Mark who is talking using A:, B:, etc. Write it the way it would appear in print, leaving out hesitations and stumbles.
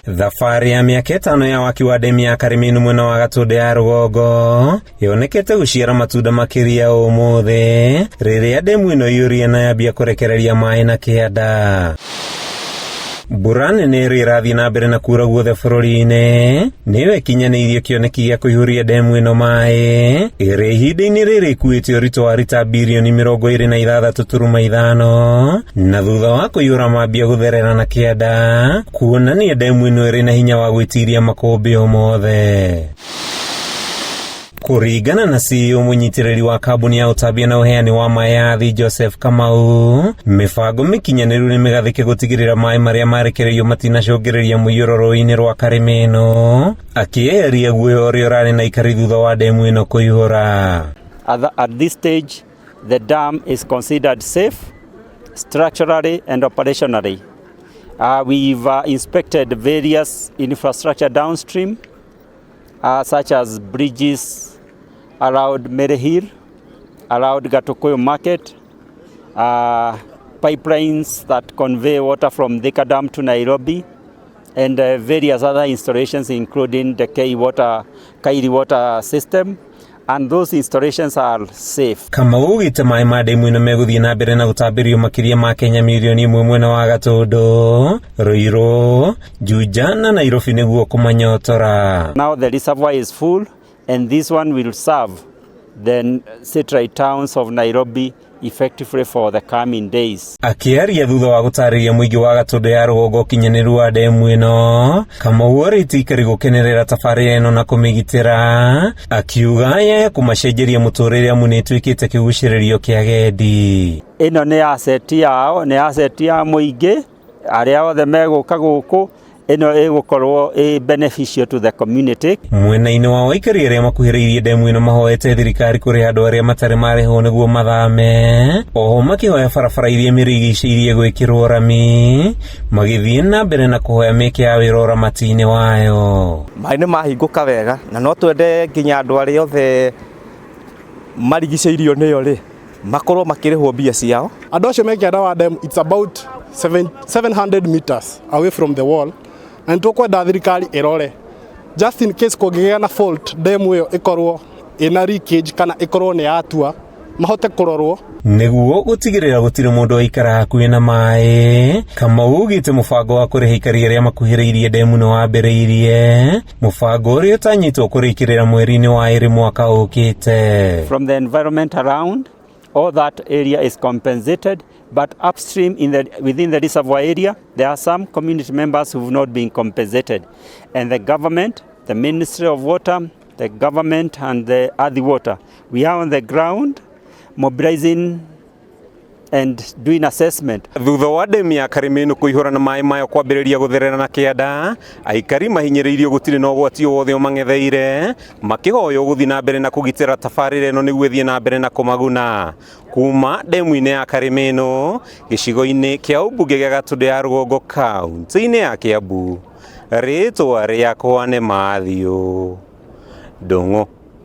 A: Thabarĩ ya mĩaka 5 ya waki wa ndemu ya Karemenu mwena wa Gatundu ya Rugongo yonekete guciara matunda makiria umuthi riria ndemu ino yuria na yambia kurekereria maĩ na kĩanda. Mbura nene ĩrathie na mbere na kura guothe bũrũri-inĩ nĩyo ĩkinyanĩirie kĩoneki gĩa kũihũria ndemu ĩno maĩ ĩrĩ ihinda-inĩ rĩrĩ ĩkuĩte ũritũ wa rita birioni 26.5 na thutha wa kũiyũra mambia gũtherera na kĩanda kuonania ndemu ĩno ĩrĩ na hinya wa gwĩtiria makũmbĩ o mothe. Kuringana na CEO munyitiriri wa kambuni ya utambia na uheani wa MAAI Joseph Kamau, mibango mikinyaniru ni migathike gutigirira maĩ maria marekererio matinacũngĩrĩria mũiyũrũrũ-inĩ rwa Karemenu, akĩeheria guoya ũrĩa ũrarĩ na ikari thutha wa ndemu ĩno kũihũra.
B: At this stage, the dam is considered safe, structurally and operationally. We've inspected various infrastructure downstream, such as bridges around Merihir, around Gatukoyo market, pipelines that convey water from Thika Dam to Nairobi, and various other installations including the KUIYURA water system, and those installations are safe.
A: Kama UGITE maĩ ma ndemu ĩno megũthiĩ na mbere na gũtambĩrio makĩria ma Kenya mirioni 1 mwena wa Gatundu, Ruiru, Juja na Nairobi nĩguo kũmanyotora.
B: Now the reservoir is full and this one will serve the satellite towns of Nairobi effectively for the coming days.
A: Akĩaria thutha wa gũtarĩria mũingĩ wa Gatundu ya Rugongo kinyanĩru wa ndemu ĩno, Kamau orĩtie ikari gũkenerera tabarĩra ĩno na kũmĩgitĩra, akiuga ya kũmacenjeria mũtũrĩre amu nĩ ĩtuĩkĩte kĩgucĩrĩrio kĩa agendi.
B: Ĩno nĩ asset yao, nĩ asset ya mũingĩ arĩa othe megũka gũkũ, ĩno ĩgũkorwo beneficial to the community.
A: Mwena-inĩ wa aikari arĩa makuhĩrĩirie ndemu ĩno mahoete thirikari kũrĩ andũ arĩa matarĩ marĩhwo nĩguo mathame, oho makĩhoya barabara iria mĩrigicĩirie gwĩkĩrwo rami, magĩthiĩ na mbere na kũhoya mĩeke ya wĩra ũramati-inĩ wayo.
C: Maĩ nĩ mahingũka wega na no twende nginya andũ arĩa othe marigicĩirio nĩyo rĩ makorwo makĩrĩhwo mbia ciao.
D: Andũ acio mekĩanda wa dam, it's about 700 meters away from the wall, na nĩtũkwenda thirikari ĩrore just in case kũngĩgĩa na fault demu ĩyo ĩkorwo ĩna leakage kana ĩkorwo nĩ yatua, mahote kũrorwo
A: nĩguo gũtigĩrĩra gũtirĩ mũndũ waikara hakuhĩ na maĩ. Kamau ugĩte mũbango wa kũrĩha ikari arĩa makuhĩrĩirie ndemu nĩ wambĩrĩirie, mũbango ũrĩa ũtanyitwo kũrĩkĩrĩra mweri-inĩ wa 2 mwaka ũkĩte.
B: From the environment around, all that area is compensated, but upstream within the reservoir area, there are some community members who have not been compensated. And the government, the Ministry of Water, the government and the Earthy Water, we are on the ground mobilizing and doing assessment.
A: Thutha wa ndemu ya Karemenu kũihũra na maĩ mayo kwambĩrĩria gũtherera na kĩanda, aikari mahinyĩrĩirio gũtirĩ na ũgwati o wothe ũmang'etheire, makĩhoywo gũthiĩ na mbere na kũgitĩra tabarĩra ĩno nĩguo ĩthiĩ na mbere na kũmaguna. Kuma ndemu-inĩ ya Karemenu, gĩcigo-inĩ kĩa ũmbunge gĩa Gatundu ya Rugongo kaunti-inĩ ya Kiambu, rĩtwa rĩakwa nĩ Mathiũ Ndũng'ũ.